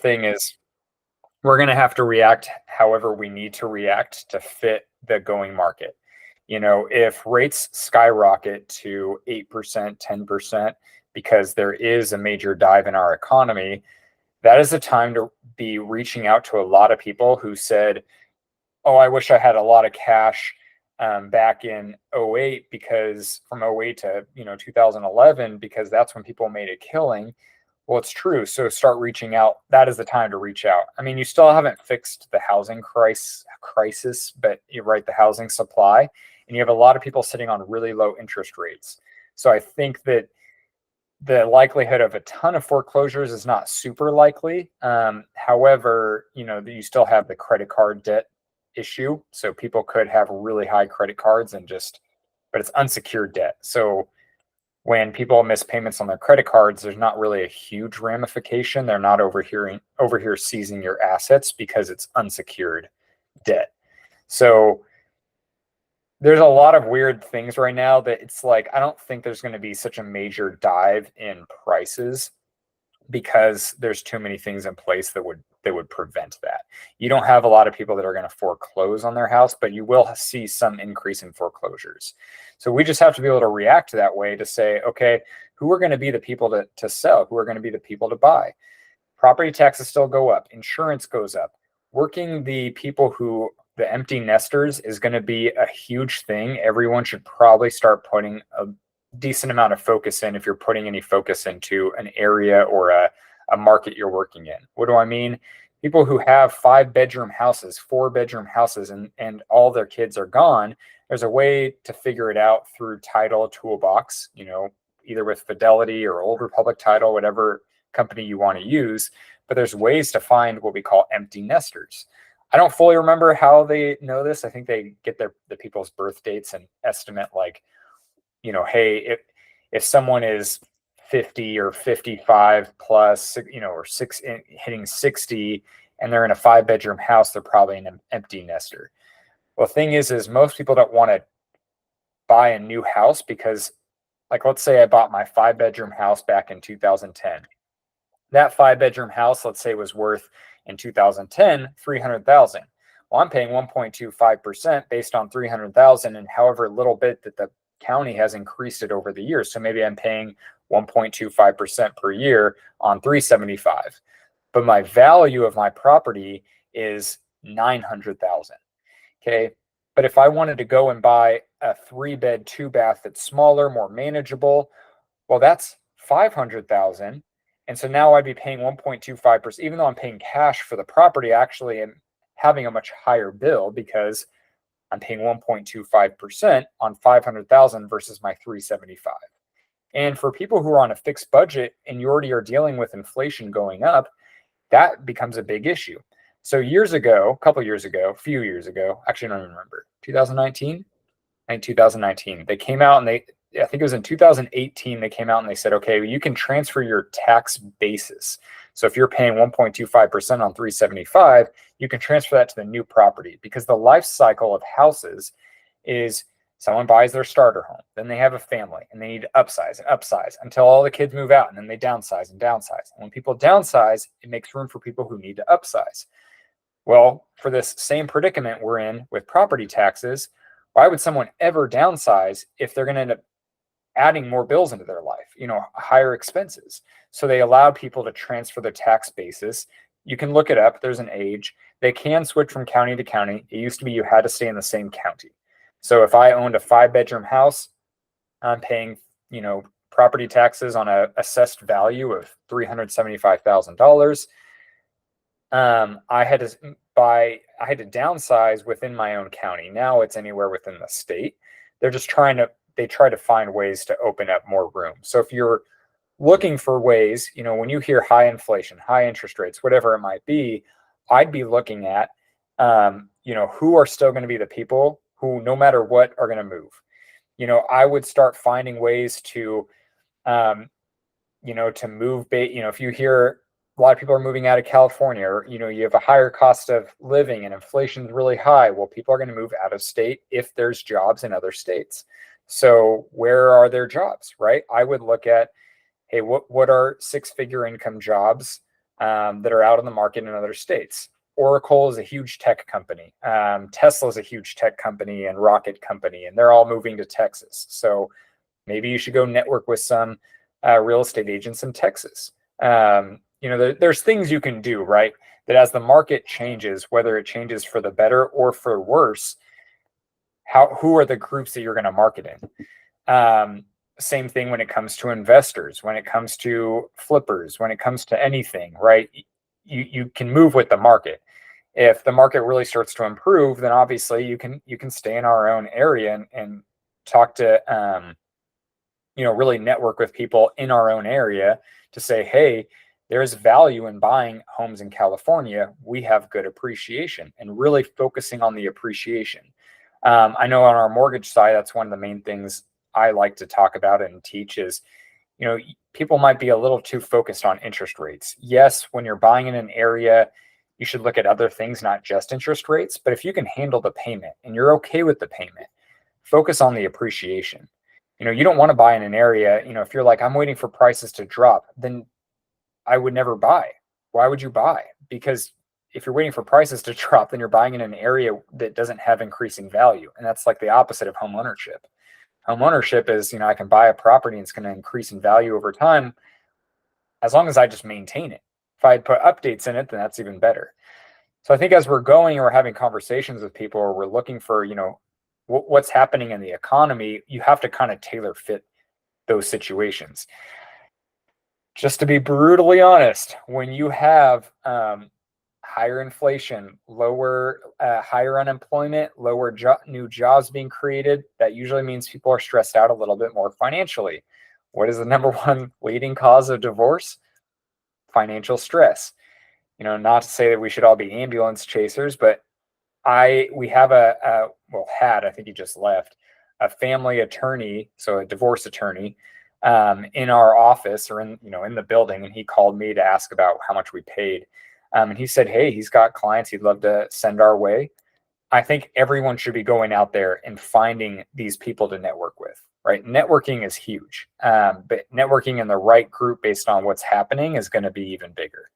thing is we're going to have to react however we need to react to fit the going market. If rates skyrocket to 8%, 10%, because there is a major dive in our economy, that is the time to be reaching out to a lot of people who said, oh, I wish I had a lot of cash back in '08, because from '08 to 2011, because that's when people made a killing. Well, it's true. So start reaching out. That is the time to reach out. I mean, you still haven't fixed the housing crisis, but you're right, the housing supply, and you have a lot of people sitting on really low interest rates. So I think that the likelihood of a ton of foreclosures is not super likely. However, you still have the credit card debt issue. So people could have really high credit cards but it's unsecured debt. So when people miss payments on their credit cards, there's not really a huge ramification. They're not over here seizing your assets because it's unsecured debt. So there's a lot of weird things right now that it's like, I don't think there's going to be such a major dive in prices because there's too many things in place that would prevent that. You don't have a lot of people that are going to foreclose on their house, but you will see some increase in foreclosures. So we just have to be able to react to that way to say, okay, who are going to be the people to sell? Who are going to be the people to buy? Property taxes still go up. Insurance goes up. Working the people the empty nesters is going to be a huge thing. Everyone should probably start putting a decent amount of focus in, if you're putting any focus into an area or a market you're working in. What do I mean? People who have 5-bedroom houses, 4-bedroom houses, and all their kids are gone, there's a way to figure it out through Title Toolbox, either with Fidelity or Old Republic Title, whatever company you want to use. But there's ways to find what we call empty nesters. I don't fully remember how they know this. I think they get the people's birth dates and estimate, like, hey, if someone is 50 or 55 plus, or hitting 60, and they're in a 5-bedroom house, they're probably an empty nester. Well, the thing is most people don't want to buy a new house because, like, let's say I bought my 5-bedroom house back in 2010. That 5-bedroom house, let's say, was worth in 2010 $300,000. Well, I'm paying 1.25% based on $300,000, and however little bit that the county has increased it over the years. So maybe I'm paying 1.25% per year on $375,000, but my value of my property is $900,000. Okay. But if I wanted to go and buy a 3-bed, 2-bath that's smaller, more manageable, well, that's $500,000. And so now I'd be paying 1.25%, even though I'm paying cash for the property. Actually, I'm having a much higher bill because I'm paying 1.25% on $500,000 versus my $375,000. And for people who are on a fixed budget and you already are dealing with inflation going up, that becomes a big issue. So a few years ago, actually, I don't even remember, 2019, they came out and I think it was in 2018, they came out and they said, okay, you can transfer your tax basis. So if you're paying 1.25% on $375,000, you can transfer that to the new property, because the life cycle of houses is someone buys their starter home, then they have a family, and they need to upsize and upsize until all the kids move out, and then they downsize and downsize. And when people downsize, it makes room for people who need to upsize. Well, for this same predicament we're in with property taxes, why would someone ever downsize if they're going to end up adding more bills into their life, higher expenses? So they allowed people to transfer their tax basis. You can look it up. There's an age. They can switch from county to county. It used to be you had to stay in the same county. So if I owned a 5-bedroom house, I'm paying, property taxes on a assessed value of $375,000. I had to downsize within my own county. Now it's anywhere within the state. They try to find ways to open up more room. So if you're looking for ways, when you hear high inflation, high interest rates, whatever it might be, I'd be looking at, who are still going to be the people who, no matter what, are going to move. I would start finding ways to, to move. If you hear a lot of people are moving out of California, or, you have a higher cost of living and inflation is really high, well, people are going to move out of state if there's jobs in other states. So where are their jobs, right? I would look at, hey, what are 6-figure income jobs that are out in the market in other states. Oracle is a huge tech company. Tesla is a huge tech company and rocket company, and they're all moving to Texas. So maybe you should go network with some real estate agents in Texas. There's things you can do, right? That as the market changes, whether it changes for the better or for worse, who are the groups that you're going to market in? Same thing when it comes to investors, when it comes to flippers, when it comes to anything, right? You can move with the market. If the market really starts to improve, then obviously you can stay in our own area and talk to really network with people in our own area to say, hey, there's value in buying homes in California. We have good appreciation, and really focusing on the appreciation. I know on our mortgage side, that's one of the main things I like to talk about and teach is, people might be a little too focused on interest rates. Yes, when you're buying in an area, you should look at other things, not just interest rates. But if you can handle the payment and you're okay with the payment, focus on the appreciation. You don't want to buy in an area, if you're like, I'm waiting for prices to drop, then I would never buy. Why would you buy? Because if you're waiting for prices to drop, then you're buying in an area that doesn't have increasing value. And that's like the opposite of home ownership. Home ownership is, I can buy a property and it's going to increase in value over time as long as I just maintain it. If I put updates in it, then that's even better. So I think as we're going or having conversations with people, or we're looking for, what's happening in the economy, you have to kind of tailor fit those situations. Just to be brutally honest, when you have higher inflation, higher unemployment, lower new jobs being created, that usually means people are stressed out a little bit more financially. What is the number one leading cause of divorce? Financial stress. Not to say that we should all be ambulance chasers, but we have I think he just left, a family attorney, so a divorce attorney, in our office or in the building, and he called me to ask about how much we paid. And he said, hey, he's got clients he'd love to send our way. I think everyone should be going out there and finding these people to network with, right? Networking is huge, but networking in the right group based on what's happening is going to be even bigger.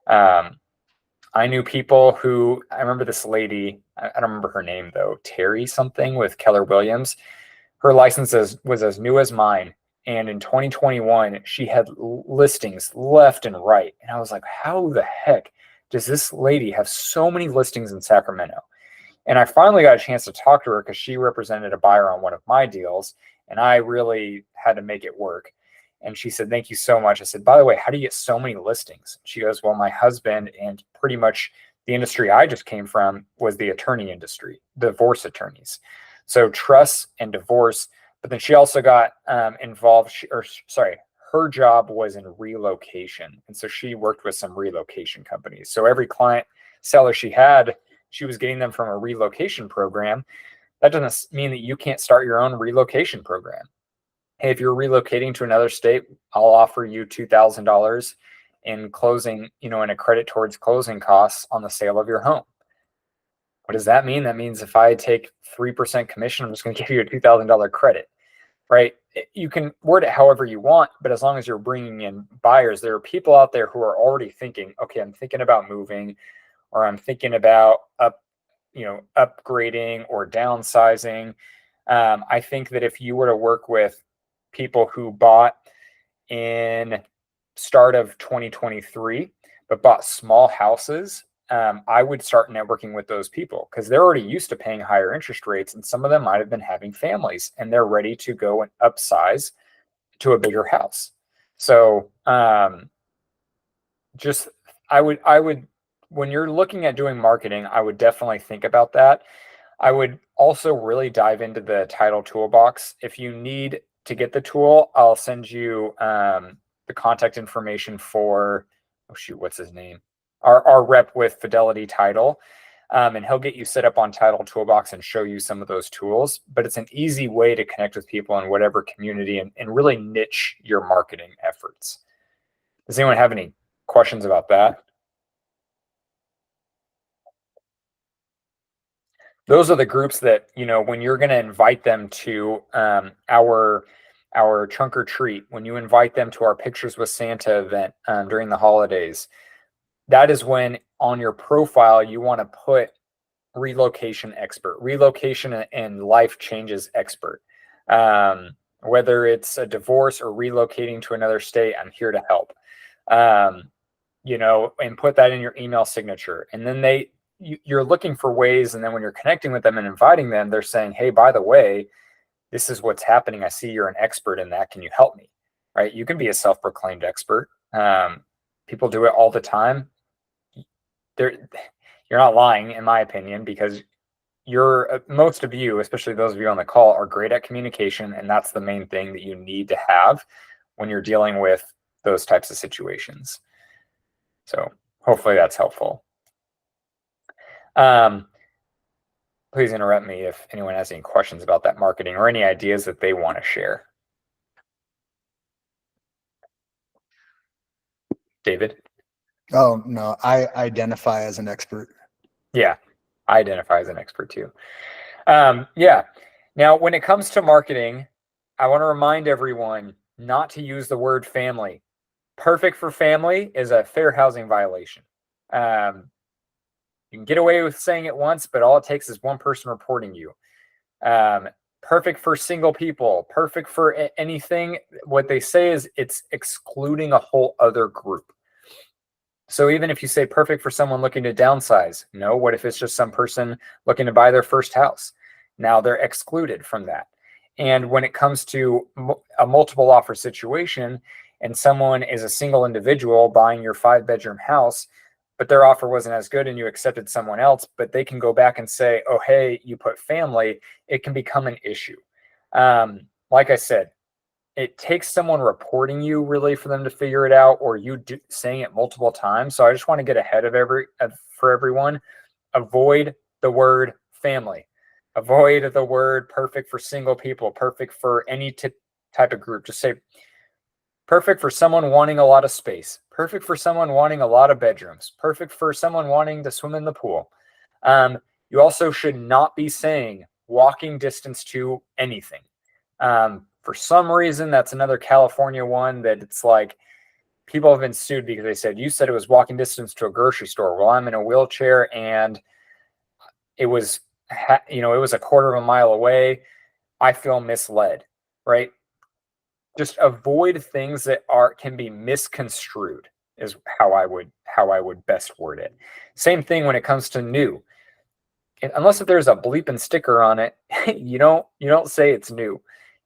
I knew people who, I remember this lady, I don't remember her name though, Terry something with Keller Williams. Her license was as new as mine. And in 2021, she had listings left and right. And I was like, how the heck does this lady have so many listings in Sacramento? And I finally got a chance to talk to her because she represented a buyer on one of my deals, and I really had to make it work. And she said, thank you so much. I said, by the way, how do you get so many listings? She goes, well, my husband, and pretty much the industry I just came from was the attorney industry, divorce attorneys. So trust and divorce. But then she also got involved, her job was in relocation. And so she worked with some relocation companies. So every client seller she had, she was getting them from a relocation program. That doesn't mean that you can't start your own relocation program. Hey, if you're relocating to another state, I'll offer you $2,000 in closing, in a credit towards closing costs on the sale of your home. What does that mean? That means if I take 3% commission, I'm just going to give you a $2,000 credit, right? You can word it however you want, but as long as you're bringing in buyers, there are people out there who are already thinking, okay, I'm thinking about moving, or I'm thinking about upgrading or downsizing. I think that if you were to work with people who bought in start of 2023, but bought small houses, I would start networking with those people because they're already used to paying higher interest rates. And some of them might have been having families and they're ready to go and upsize to a bigger house. So I would, when you're looking at doing marketing, I would definitely think about that. I would also really dive into the title toolbox. If you need to get the tool, I'll send you the contact information for, what's his name? Our rep with Fidelity Title. And he'll get you set up on Title Toolbox and show you some of those tools. But it's an easy way to connect with people in whatever community and really niche your marketing efforts. Does anyone have any questions about that? Those are the groups that, when you're going to invite them to our trunk or treat, when you invite them to our Pictures with Santa event during the holidays, that is when on your profile you want to put relocation expert, relocation and life changes expert. Whether it's a divorce or relocating to another state, I'm here to help. And put that in your email signature. And then you're looking for ways. And then when you're connecting with them and inviting them, they're saying, hey, by the way, this is what's happening. I see you're an expert in that. Can you help me? Right? You can be a self-proclaimed expert. People do it all the time. You're not lying, in my opinion, because most of you, especially those of you on the call, are great at communication, and that's the main thing that you need to have when you're dealing with those types of situations. So hopefully that's helpful. Please interrupt me if anyone has any questions about that marketing or any ideas that they want to share. David? Oh, no, I identify as an expert. Yeah, I identify as an expert too. Yeah. Now, when it comes to marketing, I want to remind everyone not to use the word family. Perfect for family is a fair housing violation. You can get away with saying it once, but all it takes is one person reporting you. Perfect for single people, perfect for anything. What they say is it's excluding a whole other group. So even if you say perfect for someone looking to downsize, no, what if it's just some person looking to buy their first house? Now they're excluded from that. And when it comes to a multiple offer situation and someone is a single individual buying your 5-bedroom house, but their offer wasn't as good and you accepted someone else, but they can go back and say, oh, hey, you put family, it can become an issue. Like I said, it takes someone reporting you really for them to figure it out, or you saying it multiple times. So I just want to get ahead of for everyone. Avoid the word family. Avoid the word perfect for single people, perfect for any type of group. Just say perfect for someone wanting a lot of space, perfect for someone wanting a lot of bedrooms, perfect for someone wanting to swim in the pool. You also should not be saying walking distance to anything. For some reason, that's another California one that it's like people have been sued because they said, you said it was walking distance to a grocery store. Well, I'm in a wheelchair and it was, it was a quarter of a mile away. I feel misled, right? Just avoid things that can be misconstrued is how I would best word it. Same thing when it comes to new. Unless if there's a bleeping sticker on it, you don't say it's new.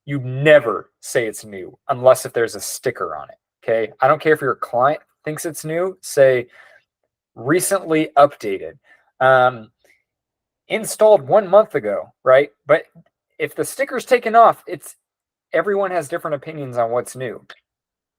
You never say it's new unless if there's a sticker on it. Okay. I don't care if your client thinks it's new, say recently updated, installed 1 month ago, right? But if the sticker's taken off, everyone has different opinions on what's new,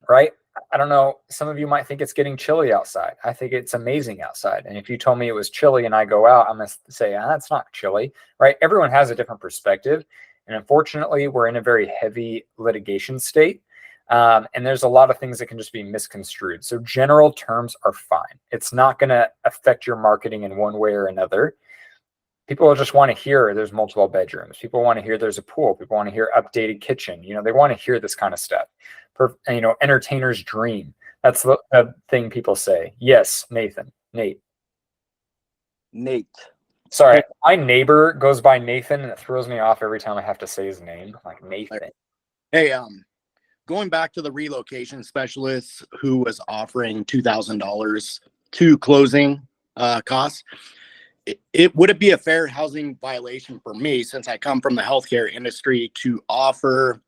right? I don't know. Some of you might think it's getting chilly outside. I think it's amazing outside. And if you told me it was chilly and I go out, I'm going to say, it's not chilly, right? Everyone has a different perspective. And unfortunately, we're in a very heavy litigation state. And there's a lot of things that can just be misconstrued. So general terms are fine. It's not going to affect your marketing in one way or another. People just want to hear there's multiple bedrooms. People want to hear there's a pool. People want to hear updated kitchen. They want to hear this kind of stuff. Entertainer's dream. That's the thing people say. Yes, Nathan. Nate. Sorry, my neighbor goes by Nathan, and it throws me off every time I have to say his name. I'm like, Nathan. Hey, going back to the relocation specialist who was offering $2,000 to closing costs, would it be a fair housing violation for me, since I come from the healthcare industry, to offer,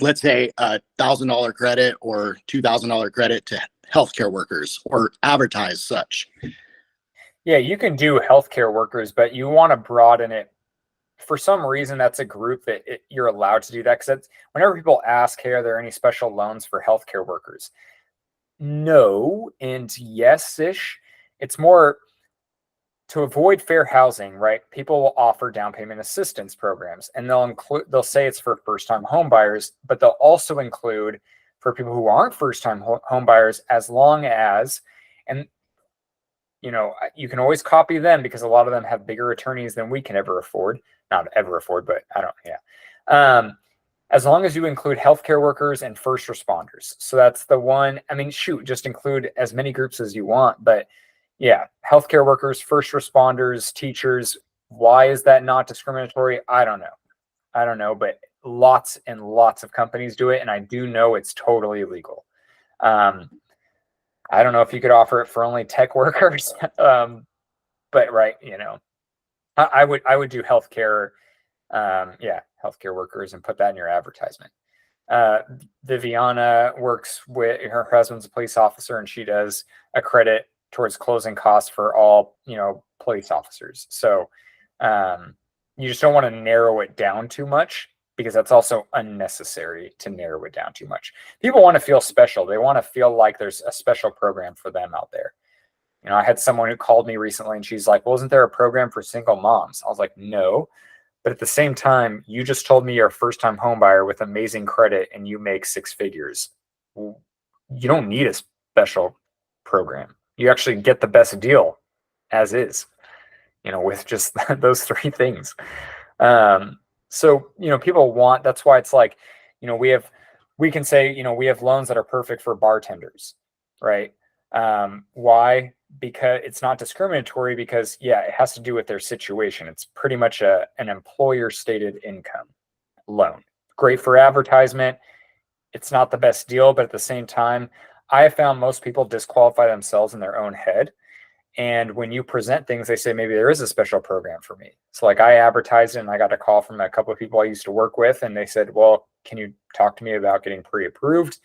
let's say, $1,000 credit or $2,000 credit to healthcare workers, or advertise such? Yeah, you can do healthcare workers, but you want to broaden it. For some reason, that's a group that you're allowed to do that, because whenever people ask, hey, are there any special loans for healthcare workers? No and yes-ish. It's more to avoid fair housing, right? People will offer down payment assistance programs, and they'll say it's for first-time home buyers, but they'll also include for people who aren't first-time home buyers, as long as, and you can always copy them because a lot of them have bigger attorneys than we can ever afford. Not ever afford, but I don't, yeah. as long as you include healthcare workers and first responders. So that's the one. I mean, shoot, just include as many groups as you want. But yeah, healthcare workers, first responders, teachers. Why is that not discriminatory? I don't know, but lots and lots of companies do it. And I do know it's totally illegal. I don't know if you could offer it for only tech workers. But right, I would do healthcare. Healthcare workers and put that in your advertisement. Viviana works with, her husband's a police officer, and she does a credit towards closing costs for all, police officers. So you just don't want to narrow it down too much, because that's also unnecessary to narrow it down too much. People want to feel special. They want to feel like there's a special program for them out there. I had someone who called me recently and she's like, well, isn't there a program for single moms? I was like, no. But at the same time, you just told me you're a first-time home buyer with amazing credit and you make 6 figures. You don't need a special program. You actually get the best deal as is, with just those 3 things. So, people want, that's why it's like, we can say, we have loans that are perfect for bartenders, right? Why? Because it's not discriminatory, because it has to do with their situation. It's pretty much an employer stated income loan. Great for advertisement. It's not the best deal, but at the same time, I have found most people disqualify themselves in their own head. And when you present things, they say, maybe there is a special program for me. So like I advertised it and I got a call from a couple of people I used to work with, and they said, well, can you talk to me about getting pre-approved?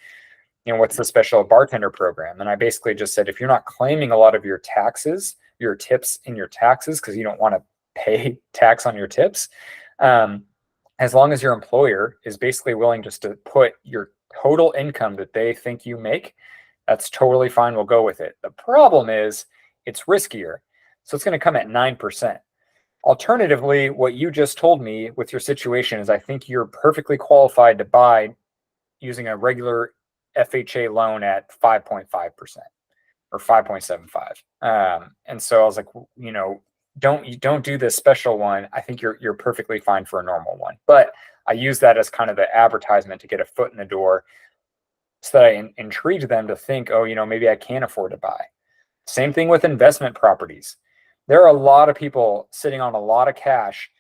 What's the special bartender program? And I basically just said, if you're not claiming a lot of your taxes, your tips in your taxes, because you don't want to pay tax on your tips, as long as your employer is basically willing just to put your total income that they think you make, that's totally fine. We'll go with it. The problem is it's riskier. So it's going to come at 9%. Alternatively, what you just told me with your situation is I think you're perfectly qualified to buy using a regular FHA loan at 5.5% or 5.75. And so I was like, don't do this special one. I think you're perfectly fine for a normal one. But I use that as kind of the advertisement to get a foot in the door, so that I intrigued them to think, oh, maybe I can afford to buy. Same thing with investment properties. There are a lot of people sitting on a lot of cash.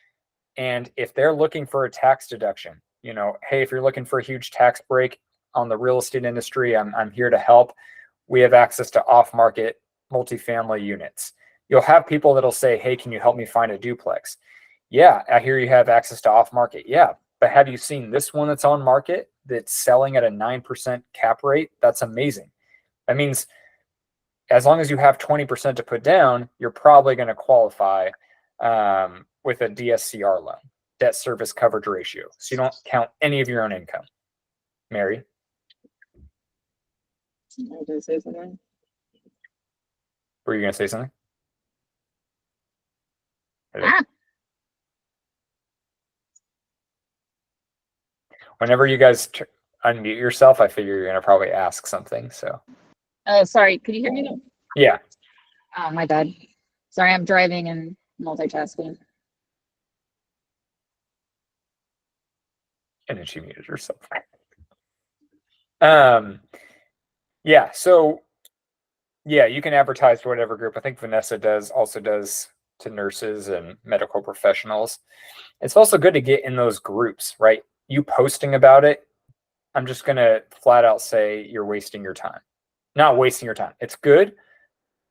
And if they're looking for a tax deduction, hey, if you're looking for a huge tax break on the real estate industry, I'm here to help. We have access to off-market multifamily units. You'll have people that'll say, hey, can you help me find a duplex? Yeah, I hear you have access to off-market. Yeah, but have you seen this one that's on market that's selling at a 9% cap rate? That's amazing. That means as long as you have 20% to put down, you're probably going to qualify with a DSCR loan, debt service coverage ratio. So you don't count any of your own income. Mary? I did say something. Were you going to say something? Ah. Whenever you guys unmute yourself, I figure you're going to probably ask something. So. Oh, sorry. Could you hear me? Yeah. Oh, my bad. Sorry, I'm driving and multitasking. And then she muted herself. Yeah. So, yeah, you can advertise to whatever group. I think Vanessa also does to nurses and medical professionals. It's also good to get in those groups, right? You posting about it, I'm just going to flat out say you're wasting your time. Not wasting your time. It's good,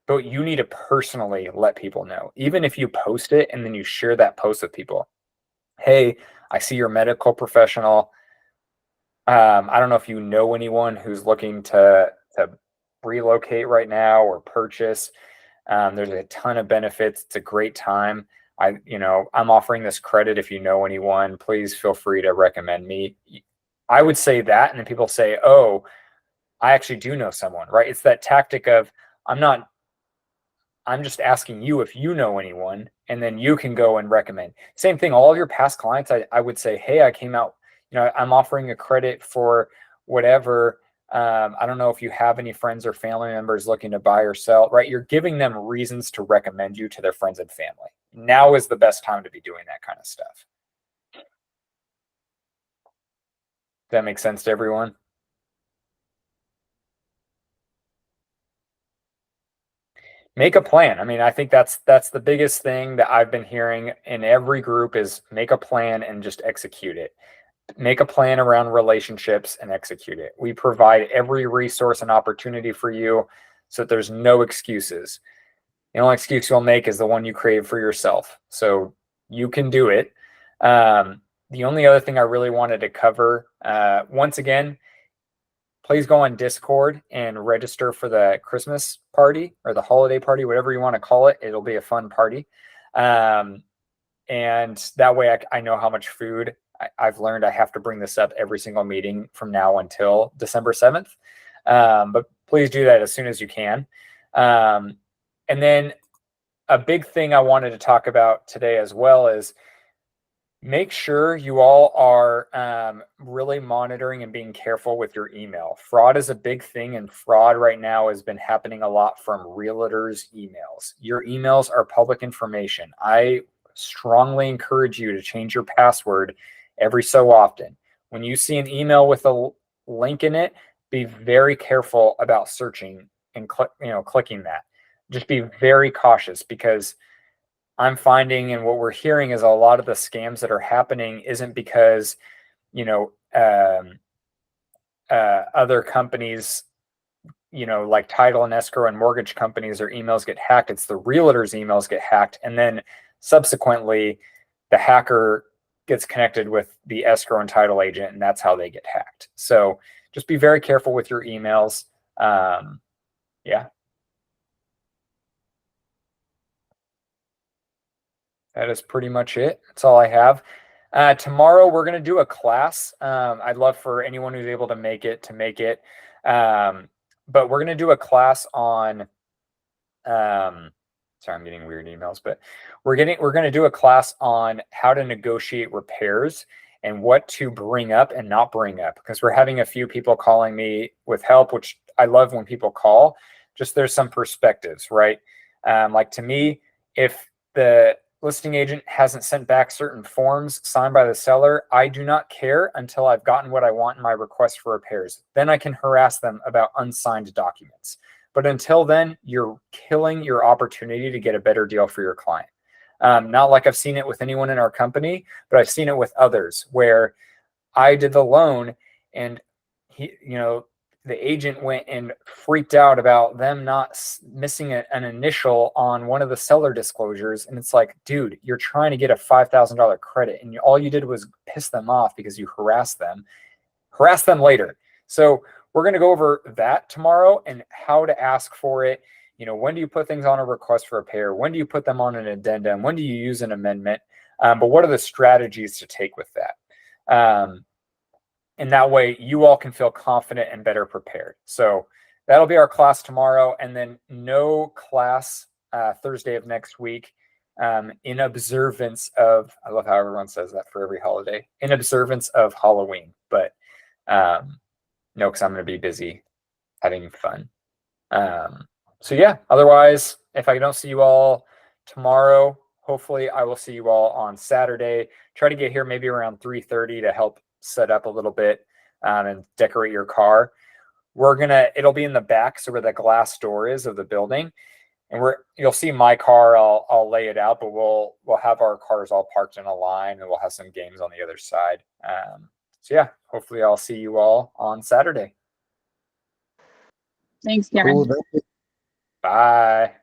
but you need to personally let people know. Even if you post it and then you share that post with people. Hey, I see you're a medical professional. I don't know if you know anyone who's looking to relocate right now or purchase. There's a ton of benefits. It's a great time. I'm offering this credit. If you know anyone, please feel free to recommend me. I would say that, and then people say, oh, I actually do know someone, right? It's that tactic of, I'm just asking you if you know anyone, and then you can go and recommend. Same thing, all of your past clients, I would say, hey, I came out, I'm offering a credit for whatever. I don't know if you have any friends or family members looking to buy or sell, right? You're giving them reasons to recommend you to their friends and family. Now is the best time to be doing that kind of stuff. that make sense to everyone? Make a plan. I mean, I think that's the biggest thing that I've been hearing in every group is make a plan and just execute it. Make a plan around relationships and execute it. We provide every resource and opportunity for you so that there's no excuses. The only excuse you'll make is the one you create for yourself. So you can do it. The only other thing I really wanted to cover, once again, please go on Discord and register for the Christmas party or the holiday party, whatever you want to call it. It'll be a fun party. And that way I know how much food I've learned. I have to bring this up every single meeting from now until December 7th. But please do that as soon as you can. And then a big thing I wanted to talk about today as well is make sure you all are really monitoring and being careful with your email. Fraud is a big thing, and fraud right now has been happening a lot from realtors' emails. Your emails are public information. I strongly encourage you to change your password every so often. When you see an email with a link in it, be very careful about searching and clicking that. Just be very cautious, because I'm finding, and what we're hearing is a lot of the scams that are happening isn't because, other companies, like title and escrow and mortgage companies, their emails get hacked. It's the realtors' emails get hacked. And then subsequently the hacker gets connected with the escrow and title agent, and that's how they get hacked. So just be very careful with your emails. Yeah. That is pretty much it. That's all I have. Tomorrow we're going to do a class. I'd love for anyone who's able to make it. But we're going to do a class on, sorry, I'm getting weird emails, but we're going to do a class on how to negotiate repairs and what to bring up and not bring up, because we're having a few people calling me with help, which I love when people call. Just there's some perspectives, right? Like to me, if the listing agent hasn't sent back certain forms signed by the seller, I do not care until I've gotten what I want in my request for repairs. Then I can harass them about unsigned documents. But until then, you're killing your opportunity to get a better deal for your client. Not like I've seen it with anyone in our company, but I've seen it with others where I did the loan and the agent went and freaked out about them not missing an initial on one of the seller disclosures. And it's like, dude, you're trying to get a $5,000 credit, and all you did was piss them off because you harassed them. Harass them later. So we're going to go over that tomorrow and how to ask for it. When do you put things on a request for repair? When do you put them on an addendum? When do you use an amendment? But what are the strategies to take with that? And that way you all can feel confident and better prepared. So that'll be our class tomorrow. And then no class Thursday of next week, in observance of, I love how everyone says that for every holiday, in observance of Halloween. But no, because I'm going to be busy having fun. So yeah, otherwise, if I don't see you all tomorrow, hopefully I will see you all on Saturday. Try to get here maybe around 3:30 to help set up a little bit and decorate your car. It'll be in the back, so where the glass door is of the building, and you'll see my car. I'll lay it out, but we'll have our cars all parked in a line, and we'll have some games on the other side. So yeah, hopefully I'll see you all on Saturday. Thanks, Cameron. Cool. Bye.